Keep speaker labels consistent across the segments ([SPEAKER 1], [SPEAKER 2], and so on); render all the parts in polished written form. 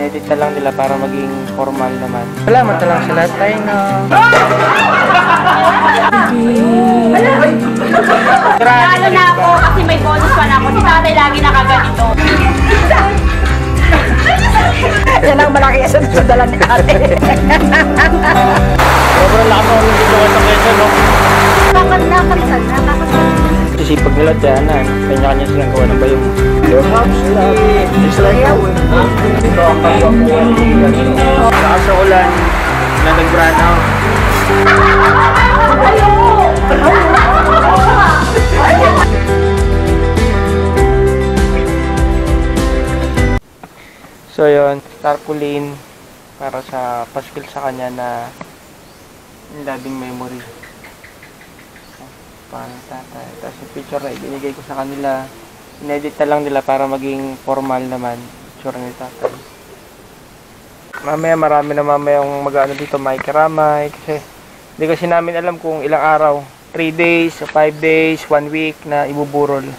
[SPEAKER 1] Inedit na lang nila para maging formal naman. Salamat na lang sa lahat tayo na.
[SPEAKER 2] Ano na ako kasi may bonus pa na ako. Si tatay lagi nakaganito.
[SPEAKER 3] Yan ang malaki sa dalan ni ate.
[SPEAKER 1] Sobrang lakas ng nagtutuwa sa kesa, no?
[SPEAKER 2] Nakakasal.
[SPEAKER 1] Sisipag nila dyan, kanya-kanya silang gawa ng bayong. Your house, just like ours. Ito ang kagwapuan. Lakas sa ulan na nag-brown out. So yun, tarpaulin para sa paskil sa kanya na labing memory. Paano tatay? Tapos yung picture na ibinigay ko sa kanila, inedit na lang nila para maging formal naman picture ni tatay. Mamaya marami na yung mag-ano dito, makikiramay kasi hindi kasi namin alam kung ilang araw, 3 days, 5 days, 1 week na ibuburol.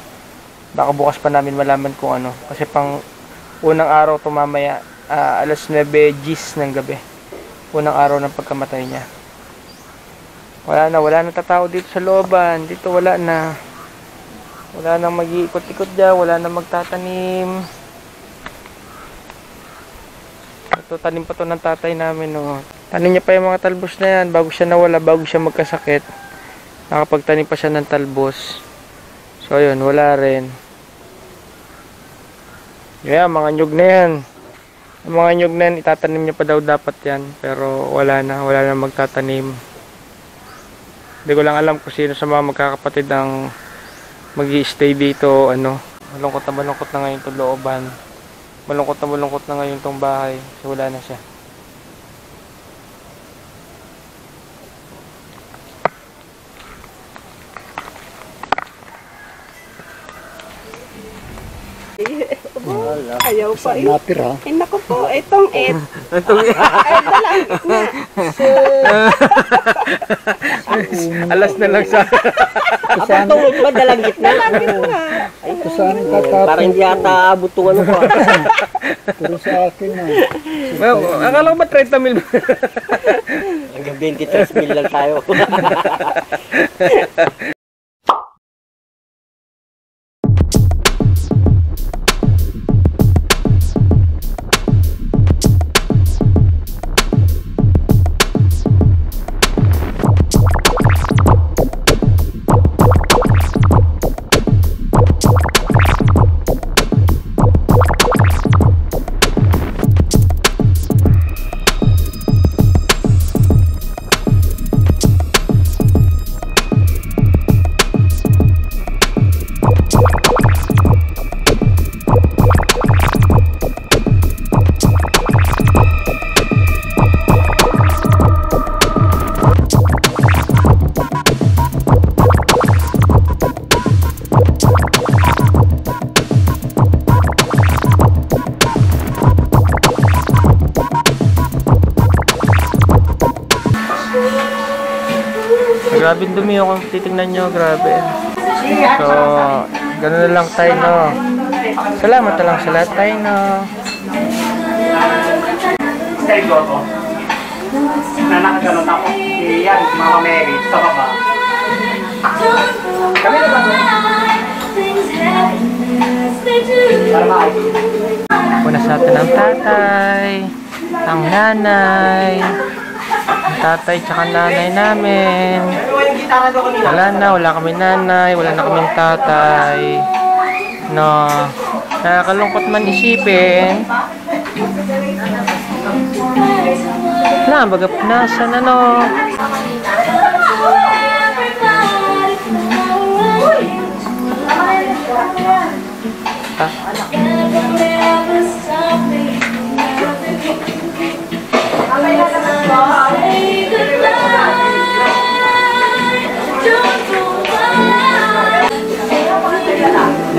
[SPEAKER 1] Baka bukas pa namin malaman kung ano kasi pang unang araw to mamaya, alas 9 gis ng gabi. Unang araw ng pagkamatay niya. Wala na tatao dito sa looban. Dito wala na. Wala nang mag-iikot-ikot dyan. Wala nang magtatanim. Ito, tanim pa to ng tatay namin. No. Tanim niya pa yung mga talbos na yan. Bago siya nawala, bago siya magkasakit. Nakapagtanim pa siya ng talbos. So, yun, wala rin. Yeah, mga nyug na yan. Ang mga nyug na yan, itatanim niya pa daw dapat yan. Pero wala na magtatanim. Hindi ko lang alam kung sino sa mga magkakapatid ang mag-i-stay dito. Malungkot na ngayon itong looban. Malungkot na ngayon itong bahay. So wala na siya.
[SPEAKER 3] Ayaw pa yun.
[SPEAKER 4] Napira.
[SPEAKER 3] Ay, naku po, itong it. Ay, dalangit na.
[SPEAKER 1] Alas na lang sa...
[SPEAKER 4] Tungod pa dalangit na.
[SPEAKER 3] Ay,
[SPEAKER 4] Saan tatapos?
[SPEAKER 5] Parang hindi ata abot itong ano ko.
[SPEAKER 4] Pero sa akin na.
[SPEAKER 1] Akala ko ba 30 mil?
[SPEAKER 5] Hanggang 23 mil lang tayo.
[SPEAKER 1] Grabe dumi kung titingnan nyo, grabe. So, gano'n na lang tayo, no. Salamat na lang sa lahat tayo, no.
[SPEAKER 6] Stay ko ako. Nanakaganon ako. Yan, Mama Mary, sa baba. Kami na ba ito? Para maayos.
[SPEAKER 1] Una sa atin ang tatay, ang nanay, ang tatay tsaka nanay namin. Wala kami nanay, wala na kaming tatay. No, nakakalungkot man isipin. Wala, baga nasan ano.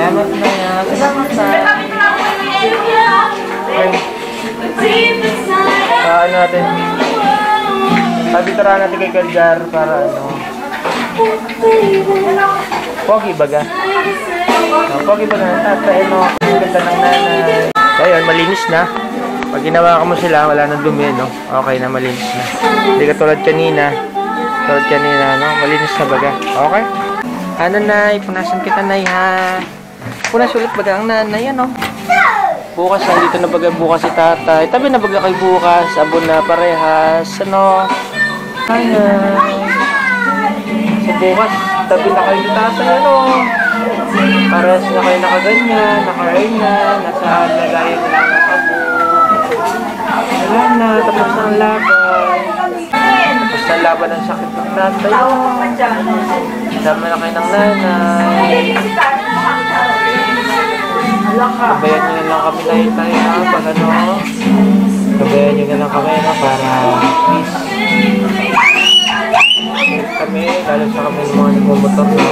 [SPEAKER 1] Salamat na yan. Salamat na. Ano natin? Pabitara natin kay Kaljar para ano. Pogi baga. Pogi baga. At ano, ganda ng nanay. So yun, malinis na. Pag ginawa mo sila, wala nang dumi, no? Okay na, malinis na. Hindi ka tulad kanina. No? Malinis na baga. Okay? Ano, Nay? Punasan kita, Nay, ha? Punas ulit baga ang nanay, ano? Bukas, nandito na baga bukas si tatay. Tabi na baga kay bukas. Abon na parehas. Ano? Hi, Nay. Sa bukas, tabi na kayo ni tatay, ano? Parehas na kayo nakaganyan, naka-earn na, nasa lagayan na lang ang abo. Wala na, tapos na ang laban. Tapos na ang laban ng sakit ng tatay. Dami na kayo ng nanay. Gabayan nyo na lang kami tayo na pag ano. Gabayan nyo na lang kami na para please. Kami, lalo sa kami ng mga nagmumotor na.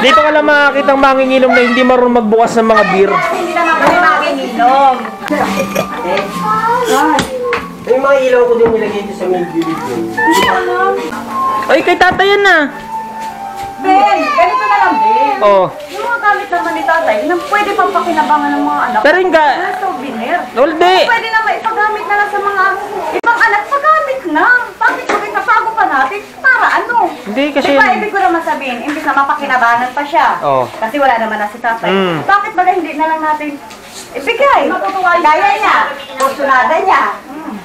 [SPEAKER 1] Dito ka lang makakita ang mangingilom na hindi marunong magbukas ng mga beer.
[SPEAKER 2] Hindi naman kami maginilong.
[SPEAKER 5] May mga ilaw ko din nilagay dito sa main gilid yun.
[SPEAKER 1] Ay, kay tatay yan na.
[SPEAKER 2] Ben, ganito na lang, Ben.
[SPEAKER 1] Oh.
[SPEAKER 2] Yung mga gamit naman ni tatay, na pwede pang pakinabangan ng mga anak.
[SPEAKER 1] Pero yung
[SPEAKER 2] Na souvenir.
[SPEAKER 1] Hindi.
[SPEAKER 2] Pwede na maipagamit na lang sa mga ibang anak. Pagamit na. Bakit bakit napago pa natin? Para ano?
[SPEAKER 1] Hindi kasi...
[SPEAKER 2] Diba, ibig ko naman sabihin, imbis na mapakinabangan pa siya.
[SPEAKER 1] Oh.
[SPEAKER 2] Kasi wala naman na si tatay.
[SPEAKER 1] Mm.
[SPEAKER 2] Bakit ba hindi na lang natin ibigay? Gaya niya. Kursunada niya.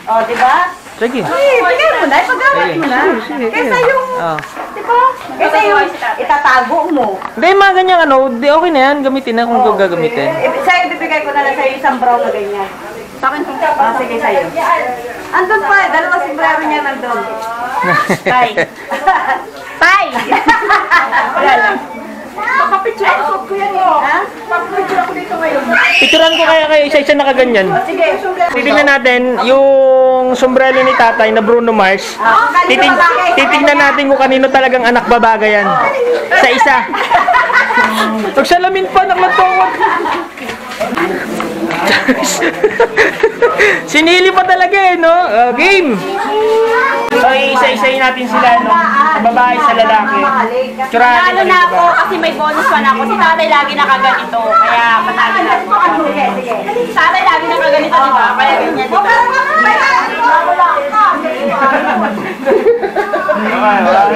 [SPEAKER 2] O, diba?
[SPEAKER 1] Sige.
[SPEAKER 2] Ibigay mo na, ipagamit mo na. Kaysa yung,
[SPEAKER 1] Oh.
[SPEAKER 2] diba? Kaysa yung itatago mo.
[SPEAKER 1] Hindi, mga ganyan ano, di okay na yan, gamitin na kung gagamitin.
[SPEAKER 2] Sa'yo, ibibigay ko na lang sa'yo isang brown na ganyan. Sa akin kung sige sa'yo. Andun pa, dalawa sombrero niya nandun. Tay. Tay! Wala lang. Papapicture ko yan mo. Ha? Papapicture ako dito ngayon.
[SPEAKER 1] Picturean ko kaya kayo isa-isa nakaganyan.
[SPEAKER 2] Sige, sombrero.
[SPEAKER 1] Titignan natin yung sombrero ni tatay na Bruno Mars. Titignan natin kung kanino talagang anak babaga yan. Sa isa. Nagsalamin pa, naklatawad. Sinili pa talaga eh, no? Game! So, isa-isayin natin sila, no? Sa babae, sa lalaki.
[SPEAKER 2] Lalo na ako kasi may bonus pa na ako. Si tatay lagi nakaganito. Kaya matalo na ako. Sige, sige. Si tatay lagi nakaganito, di ba? Kaya ganyan, di ba?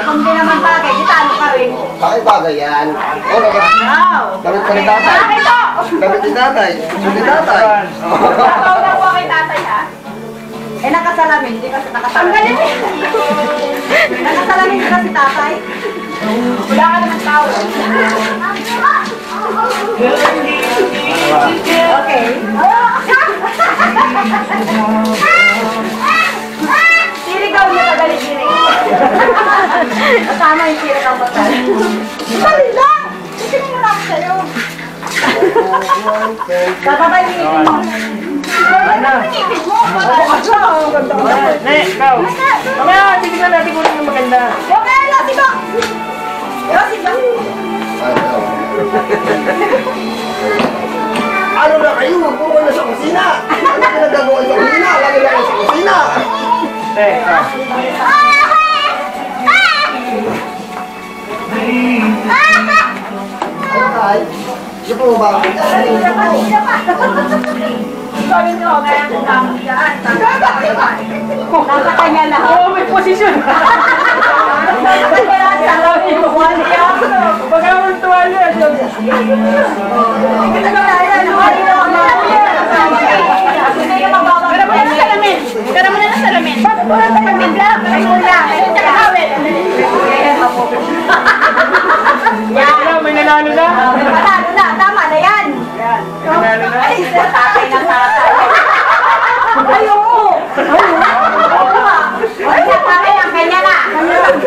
[SPEAKER 2] Kung di naman bagay, di talo ka rin.
[SPEAKER 4] Bakit bagay yan? Oh,
[SPEAKER 2] Wow!
[SPEAKER 4] damit pa ni tatay.
[SPEAKER 2] Bakit to?
[SPEAKER 4] Damit ni tatay. Sulit ni tatay.
[SPEAKER 2] Tataw na po kay tatay, ha? Eh, nakasalamin. Hindi kasi nakasalamin. Nakasalamin ka si tatay? Wala ka naman tao. Okay. Sirigaw niya tagalit sinig. Kasama yung sirigaw mo tayo. Dali lang! Sige mo lang sa'yo. Bababay niyo mo.
[SPEAKER 1] Ne, ikaw. Mamaya, titignan natin kung ano maganda.
[SPEAKER 2] Okay, Lasiba! Lasiba!
[SPEAKER 4] Ano na kayo? Puro na sa kusina. Ano pinagagawa sa kusina? Lagi lang sa kusina.
[SPEAKER 1] Ne, ikaw.
[SPEAKER 4] Ano tayo? Di po ba?
[SPEAKER 2] Nasa kanya lahat.
[SPEAKER 1] Oo, may posisyon. Pagka mong tuwalya.
[SPEAKER 2] Kara mo na ng salamin. Bakit wala sa pagmindla? Ay, wala. Ay, tsaka hawit.
[SPEAKER 1] Yan. May nanalo na.
[SPEAKER 2] Panalo na. Tama na yan.
[SPEAKER 1] Nanalo na.
[SPEAKER 2] Ay, tatay ng tatay. Ay, oo. Ay, tatay ng kanya na.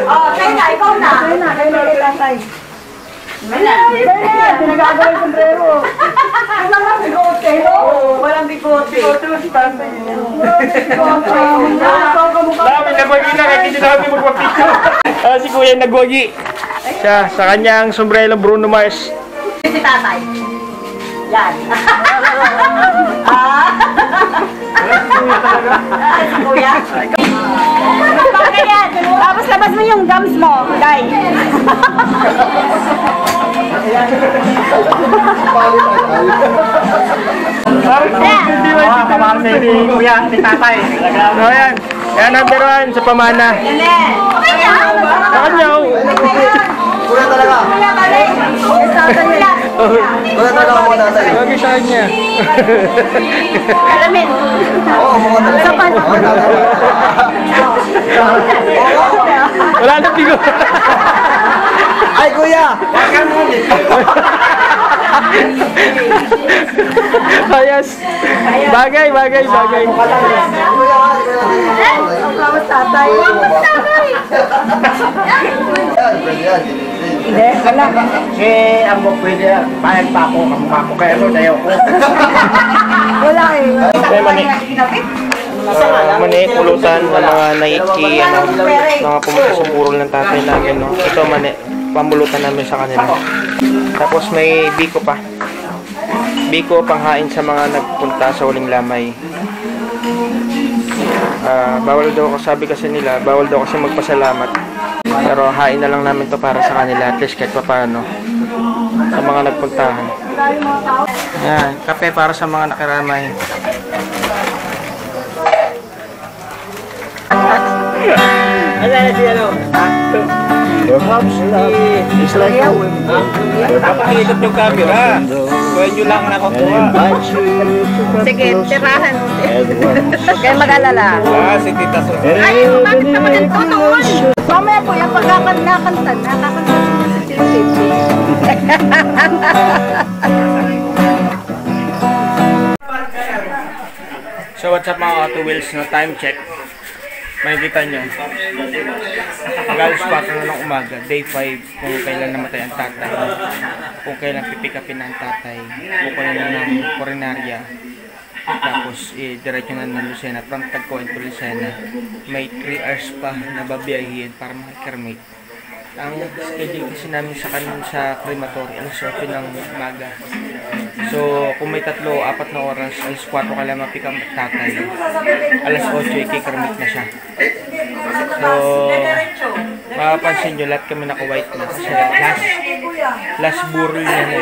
[SPEAKER 2] Oh, kayo na. Ikaw na. Kayo na kay tatay. Pinagagawa yung sombrero. Ang naman bigote, no? Walang bigote. Bigote lang si tatay.
[SPEAKER 1] Dami nagwagi na, kahit hindi na kami magpapicture. Si kuya nagwagi. Siya, sa kanyang sombrero Bruno Mars.
[SPEAKER 2] Si tatay. Yan. Si kuya. Bakit yan? Tapos labas mo yung gums mo, Day.
[SPEAKER 4] Palit.
[SPEAKER 6] mahal si kuya, si tatay.
[SPEAKER 1] So, ayan. Ayan, number 1 sa pamana. Sa kanya, oh.
[SPEAKER 4] Kuya talaga. Kuya talaga ako mga tatay.
[SPEAKER 1] Bagay sa kanya.
[SPEAKER 2] Alamin.
[SPEAKER 4] Oo, mga tatay.
[SPEAKER 2] Sa pan.
[SPEAKER 4] Mga tatay.
[SPEAKER 1] Wala na bigo.
[SPEAKER 4] Ay, kuya!
[SPEAKER 1] Ayos. Bagay.
[SPEAKER 2] Tatay.
[SPEAKER 5] Hindi, wala. Ang mo pwede, payag pa ako, kamukha ko kaya ano, dayaw ko.
[SPEAKER 2] Wala eh.
[SPEAKER 1] Mani, pulutan ng mga naiki, mga pumunta sa burol ng tatay namin, no? Ito, mani, pambulutan namin sa kanila. Tapos may biko pa. Biko, panghain sa mga nagpunta sa Huling Lamay. Bawal daw, sabi kasi nila, bawal daw kasi magpasalamat. Pero hain na lang namin to para sa kanila, at least kahit pa paano, sa mga nagpuntahan. Yan, kape para sa mga nakiramay.
[SPEAKER 5] It's like
[SPEAKER 6] Pakilot yung camera. Kuya nyo lang nakukuha.
[SPEAKER 2] Sige, tirahan mo. Kaya mag-alala.
[SPEAKER 6] Si Tita Susan.
[SPEAKER 2] Ay, bakit naman ang tutuon? Mamaya po, yung pagkakanta, nakakanta mo si Titi.
[SPEAKER 1] So what's up mga Auto Wheels, no? Time check. Makikita nyo. Galos pa ako ng umaga, day 5, kung kailan namatay ang tatay, kung kailan pipikapin ang tatay, kukunin na ng Coronarya, tapos diretso na ng Lucena, from Tagcoin to Lucena. May 3 hours pa na babiyahin para makikremate. Ang schedule kasi namin sa crematory, alas 8 ng umaga. So, kung may 3-4 na oras, alas 4 ka lang mapikap ang tatay. Alas 8, ikikremate na siya. So, mapapansin nyo, lahat kami naka-white na. Kasi last burol na na.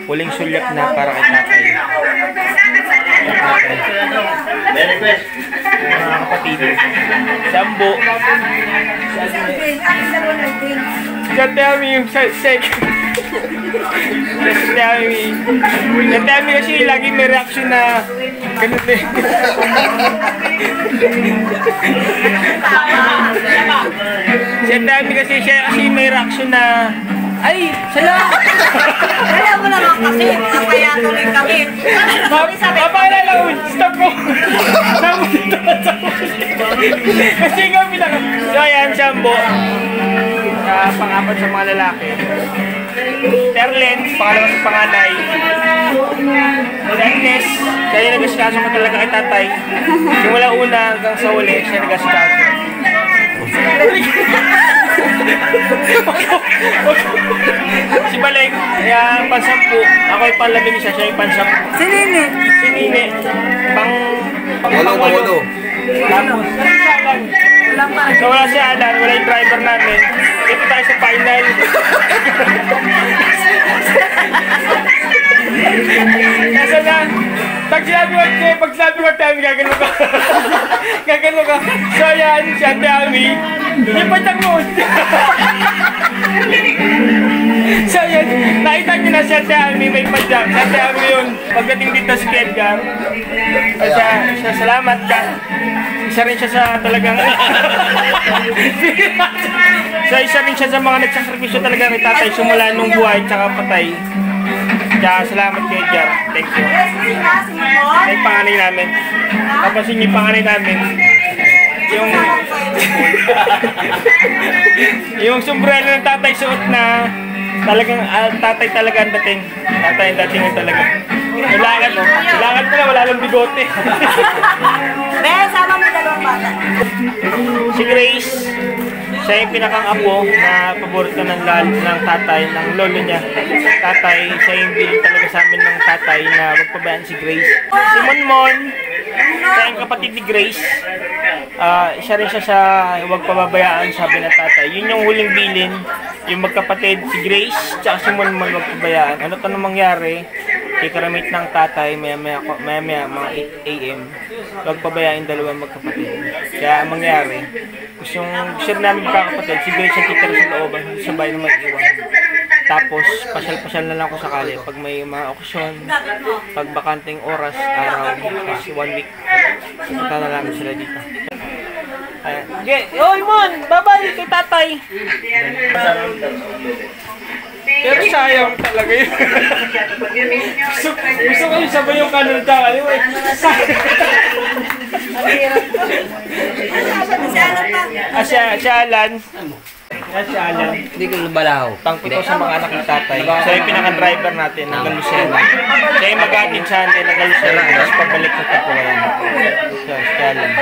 [SPEAKER 1] Huling sulyap na para kay tatay.
[SPEAKER 6] Merry Christmas.
[SPEAKER 1] Mga kapatid. Sambo. Katami yung sek. Katami kasi lagi may reaction na ganun eh. Katami kasi siya may reaction na ay, salamat!
[SPEAKER 2] Kaya mo naman kasi, napaya tuloy kami.
[SPEAKER 1] Papaalala ko, stop ko! Kasi kami lang. So ayan, Sambo. Pang-apat sa mga lalaki. Terlen, pangalawa sa panganay. Agnes, kaya nag-askaso ko talaga kay tatay. Simula una hanggang sa uli, siya nag-askaso. Si Baleng, kaya pansampu. Ako yung panlamig siya, siya yung pansampu.
[SPEAKER 2] Si Nini.
[SPEAKER 1] Si Nini, pang-walo. Tapos, so wala si Alan, wala yung driver namin. Ito tayo sa final. Kasi na, pag sabi ko tayo, gagano ka. Gagano ka. So yan, si Ate Ami, yung patang mo. So yan, nakita nyo na si Ate Ami, may padyak. Si Ate Ami yun, pagdating dito si Edgar. Siya, salamat ka. Isa rin siya sa talagang so isa rin siya sa mga nagsasakripisyo talaga kay tatay simula nung buhay tsaka patay. Kaya salamat kay Edgar. Thank you. Ay panganay namin. Kapasin yung panganay namin. Yung sombrero ng tatay suot na talagang tatay talaga ang dating. Tatay ang dating talaga. Kailangan ko na wala lang bigote.
[SPEAKER 2] Sama mo dalawang bata.
[SPEAKER 1] Si Grace, siya yung pinakang-apo na paborito ng tatay, ng lolo niya. Tatay, siya yung bilin talaga sa amin ng tatay na magpabayaan si Grace. Si Monmon, siya yung kapatid ni Grace. Isa rin siya sa huwag pababayaan, sabi ng tatay. Yun yung huling bilin, yung magkapatid si Grace, tsaka si Monmon huwag pabayaan. Ano to nang mangyari? ikaramit ng tatay, maya mga 8 a.m. Huwag pabayain dalawang magkapatid. Kaya ang mangyari, gusto namin magkakapatid, si Grace ang titira sa looban, sabay na mag-iwan. Tapos, pasyal-pasyal na lang kung sakali. Pag may mga okasyon, pag bakanting oras, araw, kasi 1 week, punta na lang sila dito. Ayan. Okay. Oy, Mon! Bye-bye kay tatay! Pero sayang talaga yun. gusto ko yung sabay yung kanon ka. Anyway, si Alan. Si Alan.
[SPEAKER 5] Hindi ko nabalaw.
[SPEAKER 1] Pangpito sa mga anak ng tatay. Siya yung pinaka-driver natin ng Galusena. Siya yung mag-atin sa atin ng Galusena. Tapos pabalik sa Tapuan. So, si Alan.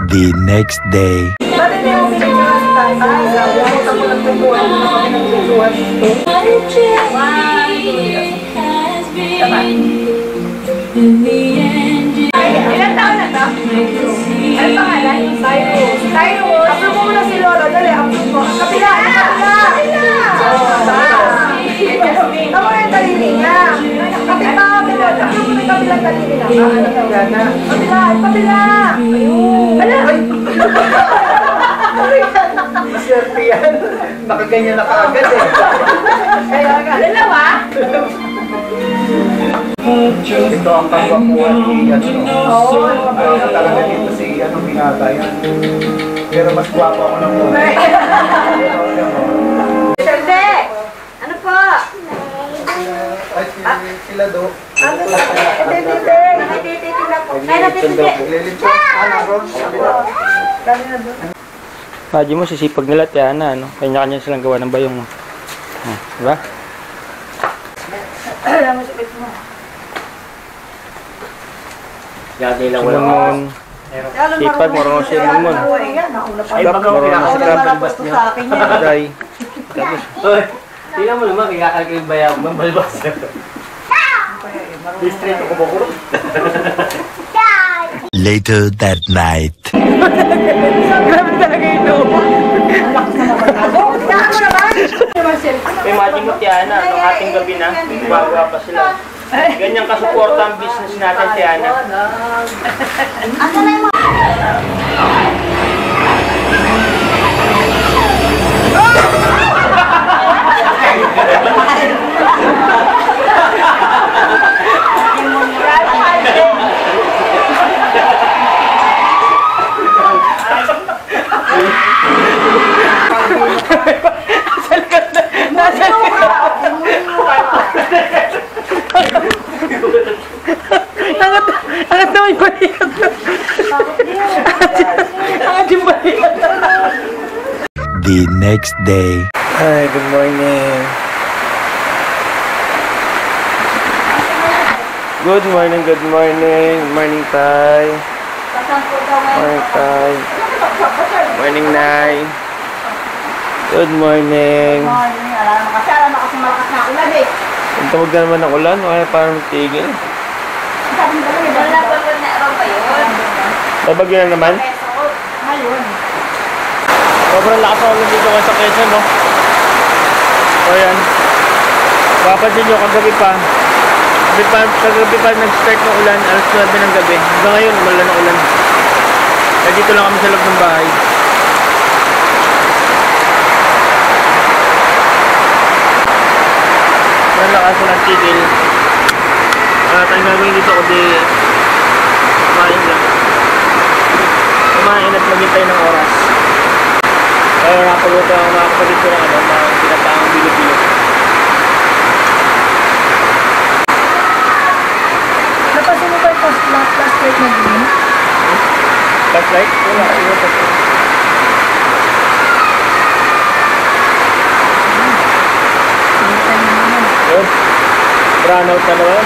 [SPEAKER 7] The next day.
[SPEAKER 2] Bakit niyo yung pinagkakas sa tatay? Gawin mo lang pagkuhan mo na kami ng pagkuhan dito. Ilan taon na to? Ano pangalan? Tayo. Approve mo muna si Lolo. Dali, approve mo. Kapila! Tama yung dalili niya. Kapila! Approve mo na yung kapilang dalili na. Kapila! Ayun! Ala!
[SPEAKER 4] Swerte yan. Nakaganyan na kaagad eh.
[SPEAKER 2] Kaya ka. Dalawa?
[SPEAKER 4] Ito ang kagwapuan ni
[SPEAKER 2] Oo.
[SPEAKER 4] talaga dito si binata yan. Pero mas gwapo ako ng muna.
[SPEAKER 2] Serde! Ano po?
[SPEAKER 4] Ay, sila do.
[SPEAKER 2] Ano sa Tete? Nakititi na po. Ay, natititi.
[SPEAKER 4] Lilipot. Ano, Ron?
[SPEAKER 2] Dami na doon.
[SPEAKER 1] Paji mo, sisipag nila, Tiana, ano? Kanya-kanya silang gawa ng bayong mo. Diba?
[SPEAKER 2] Alam mo, sipit mo.
[SPEAKER 5] Yagi lang
[SPEAKER 1] Si Munmon. Sipag, marunong si Munmon.
[SPEAKER 5] Ay, baka
[SPEAKER 1] Marunong si
[SPEAKER 2] Ako
[SPEAKER 1] Grab.
[SPEAKER 2] lang malabas to sa akin yan.
[SPEAKER 1] Agay. Tapos,
[SPEAKER 5] Uy, tingnan mo naman, kaya yung bayang mambalbas. Distrito ko ba
[SPEAKER 7] Later that night.
[SPEAKER 1] grabe talaga ito.
[SPEAKER 2] Saan mo naman?
[SPEAKER 1] Imagine mo, Tiana, nung ating gabi na, gumagawa pa sila. Ganyan kasuporta ang business natin, Tiana.
[SPEAKER 2] Asa na yung mga...
[SPEAKER 1] Angat naman yung balikat. Angat yung balikat.
[SPEAKER 7] The next day.
[SPEAKER 1] Hi, good morning. Good morning, good morning. Morning, Tay. Morning, Tay. Morning, Nay. Good morning.
[SPEAKER 2] Kasi alam ako sa malakas na ulan eh.
[SPEAKER 1] Ang tawag na naman ng ulan, kaya parang tigil.
[SPEAKER 2] Sabi mo talaga, wala ba na araw ba yun?
[SPEAKER 1] Babagyo na naman.
[SPEAKER 2] Ngayon.
[SPEAKER 1] Sobrang lakas ang ulan dito sa Quezon, no? O yan. Papansin nyo, kagabi pa nag-start ng ulan, alas 9 ng gabi. Hanggang ngayon, wala na ulan. Kaya dito lang kami sa loob ng bahay. Sobrang lakas ng tigil. At ang gagawin dito kundi kumain lang. Kumain at maghintay ng oras. Kaya nakapagluto ako mga kapatid ko ng tinataang bilo-bilo.
[SPEAKER 2] Napasin mo ba yung flashlight na din?
[SPEAKER 1] Flashlight? Wala. Iwan flashlight. Yun. Brown out na naman.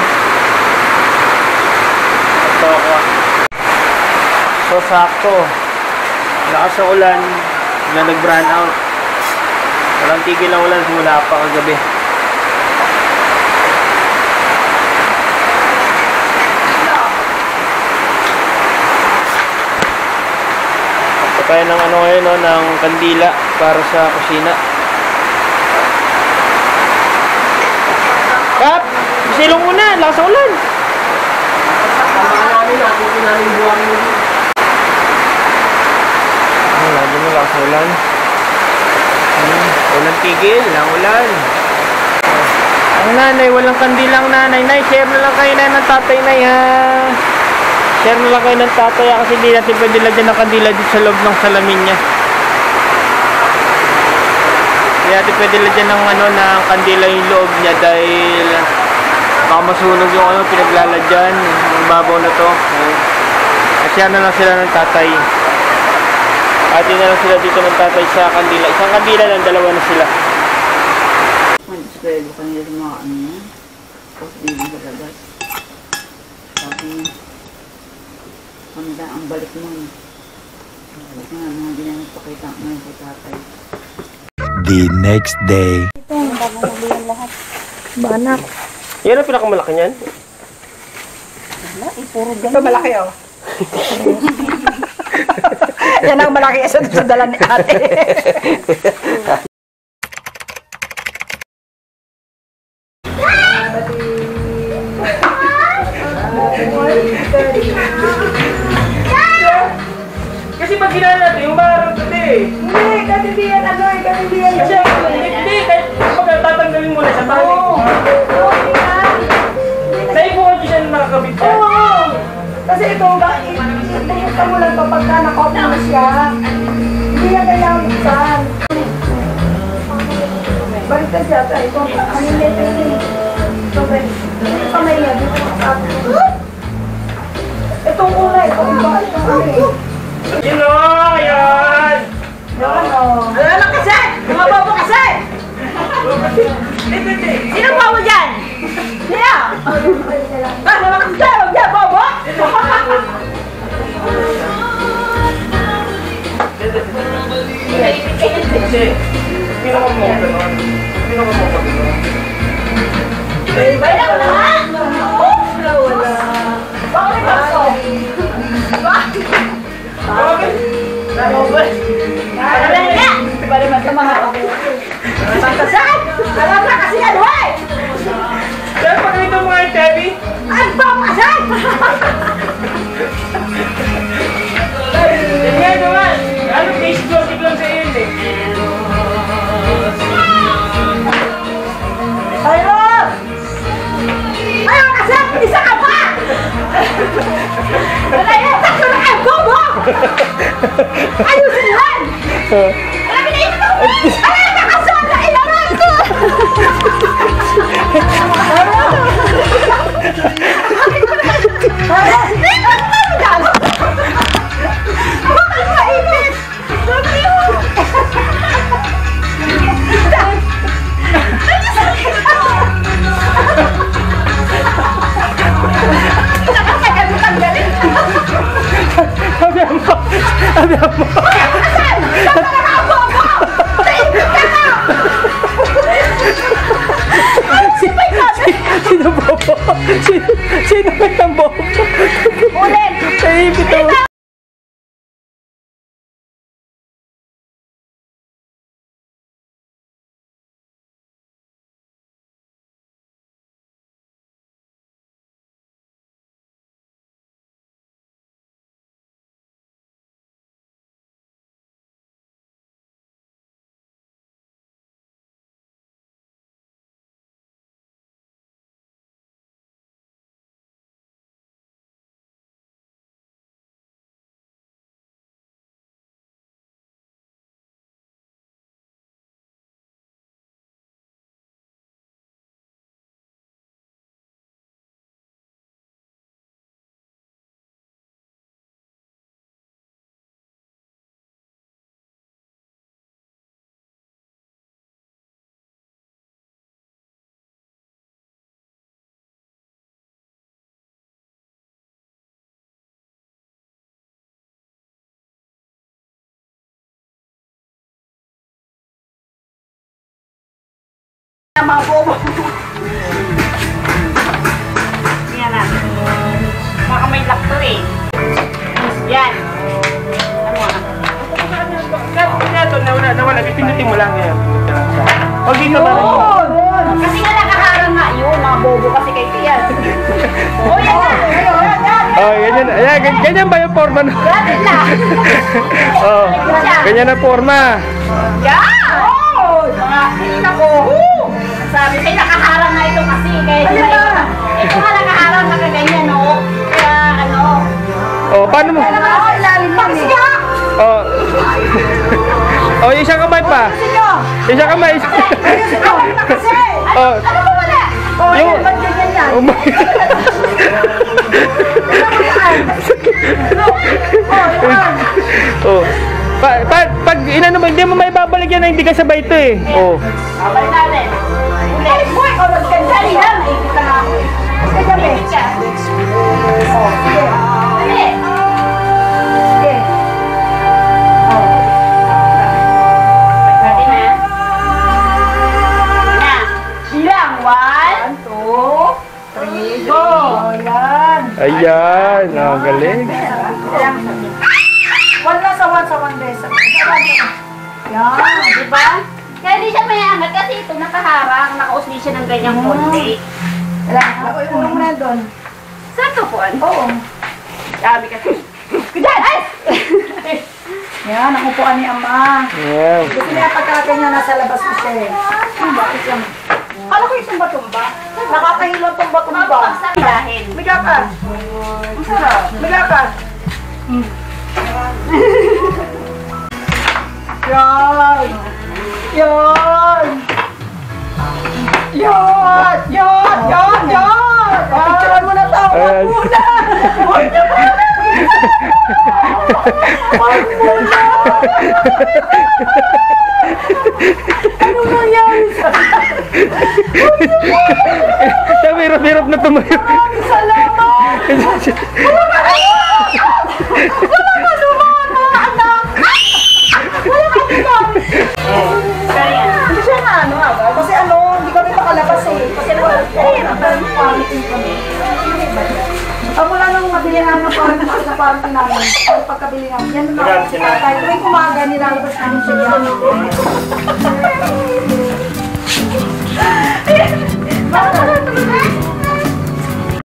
[SPEAKER 1] Ito ako. So, sakto. Lakas ng ulan na nag-brown out. Walang tigil ang ulan simula pa kagabi. Kaya ng ano ngayon, no, ng kandila para sa kusina. Kap! Silong muna! Lakas ang ulan! Lagi mo lakas ang ulan. Ulan tigil, lang ulan. Ang nanay, walang kandilang nanay. Nay, share na lang kayo na ng tatay, nay, ha? Share na lang kayo ng tatay, ha? Kasi hindi natin pwede lagyan ng kandila dito sa loob ng salamin niya. Hindi natin pwede lagyan ng, ng kandila yung loob niya dahil baka masunog yung pinaglalagyan. Yung babaw na to. Share na lang sila ng tatay. At na lang sila dito ng tatay sa kandila. Isang kandila lang, dalawa na sila.
[SPEAKER 2] Pwede ko kanila yung mga ano yan. Tapos bibig sa labas. Sabi niya, ang balik mo. Kasi nga, mga hindi na nagpakita ngayon kay tatay.
[SPEAKER 7] The next day.
[SPEAKER 3] Ito, ang bago mabihan lahat. Banak.
[SPEAKER 1] Yan ang pinakamalaki niyan?
[SPEAKER 3] Wala, puro ganyan.
[SPEAKER 2] Ito malaki oh. Yan ang malaki sa dala ni ate.
[SPEAKER 1] Kasi pag ginala natin, yung marang kasi.
[SPEAKER 2] Hindi, katibiyan ano eh, katibiyan.
[SPEAKER 1] Kasi hindi, kahit pag tatanggalin mo na siya, parang naibuhan ko siya ng nakakabit siya.
[SPEAKER 2] Kasi ito, ibuka mo lang ito pagka nakaup mo siya. Hindi yan kailangan buksan. Baliktad siya tayo. Ito, ano yung letter niya? Ito, yung kamay niya. Itong kulay, itong iba, itong kulay.
[SPEAKER 1] Yun o, yan!
[SPEAKER 2] Yan o. Ano lang kasi? Mga bobo kasi! Sino bobo dyan? Sino? Ano lang kasi? Huwag dyan, bobo! Bayang na nga! Wala. Bakit may baso? Bakit? Alam na! Bali masama ako. Pantasan! Alam na kasi yan, hoy!
[SPEAKER 1] Saan pag ito mga Debbie?
[SPEAKER 2] Ang pantasan!
[SPEAKER 1] Yan nga naman! Ano, taste joking lang sa iyo eh.
[SPEAKER 2] Ayun! Ayun kasi! Isa ka pa! Wala yan! Tatlo na kayo! Bobo! Ayusin yan! Alam mo na ito! Alam na kasal na ilaran ko! Bakit mainit? Sabi mo!
[SPEAKER 1] Sino bobo? Sino may ang bobo?
[SPEAKER 2] Ulit!
[SPEAKER 1] Ay, bitaw.
[SPEAKER 2] Mga bobo. Yan natin. Baka may lakto eh. Yan.
[SPEAKER 1] Nawala. Pindutin mo lang yan. Huwag dito ba?
[SPEAKER 2] Kasi nga nakaharang nga yun, mga bobo kasi kay Tiyan. O, yan na.
[SPEAKER 1] Oh, ganyan. Ayan, ganyan ba yung forma?
[SPEAKER 2] Grabe na.
[SPEAKER 1] Oh, ganyan ang forma.
[SPEAKER 2] Yan! Oo! Nakakita ko. Sabi, may nakaharang na ito kasi. Kaya ito nga nakaharang na kaganyan, no? Kaya, ano?
[SPEAKER 1] Oh, paano mo?
[SPEAKER 2] Ilalim lang eh.
[SPEAKER 1] Oh. Oh, isang kamay pa. Isang kamay. Oh.
[SPEAKER 2] Ano ba wala?
[SPEAKER 1] Yung... Oh my... Oh. Pag inano mo, hindi mo may babalik yan na hindi ka sabay ito eh. Oh.
[SPEAKER 2] Babalik natin. Ulit. Boy, o nagkandali lang. Naikita na ako eh. Sige, gabi. Ulit. Sige. Pwede na. Na. Bilang. 1, 2, 3, go.
[SPEAKER 1] Ayan. Oh, galing.
[SPEAKER 2] Wala sa one beses. Yan, di ba? Kaya di siya may angat kasi ito nakaharang, nakausli siya ng ganyang konti. Wala, ako mo na doon. Saan to po? Oo. Sabi kasi. Kudan! Ay! Yan, nakupuan ni Ama.
[SPEAKER 1] Yeah.
[SPEAKER 2] Gusto niya pagkakay niya nasa labas ko siya eh. Isang. Kala ko isang batumba. Nakakahilong tong batumba. Dahil. Miga ka. Ang sarap. Miga ka. Yan! Yan! Yan! Yan! Yan! Yan! Picturean mo na to!
[SPEAKER 1] Ayan.
[SPEAKER 2] Huwag na po! Huwag na! Ano nangyari sa...
[SPEAKER 1] Hirap na tumayo.
[SPEAKER 2] Salamat! Hindi siya na ano agad. Kasi ano, hindi kami makalabas eh. Kasi wala nang mabilihan ng parang namin. Pagkabili namin. Yan na. Kahit tuwing umaga, nilalabas namin siya.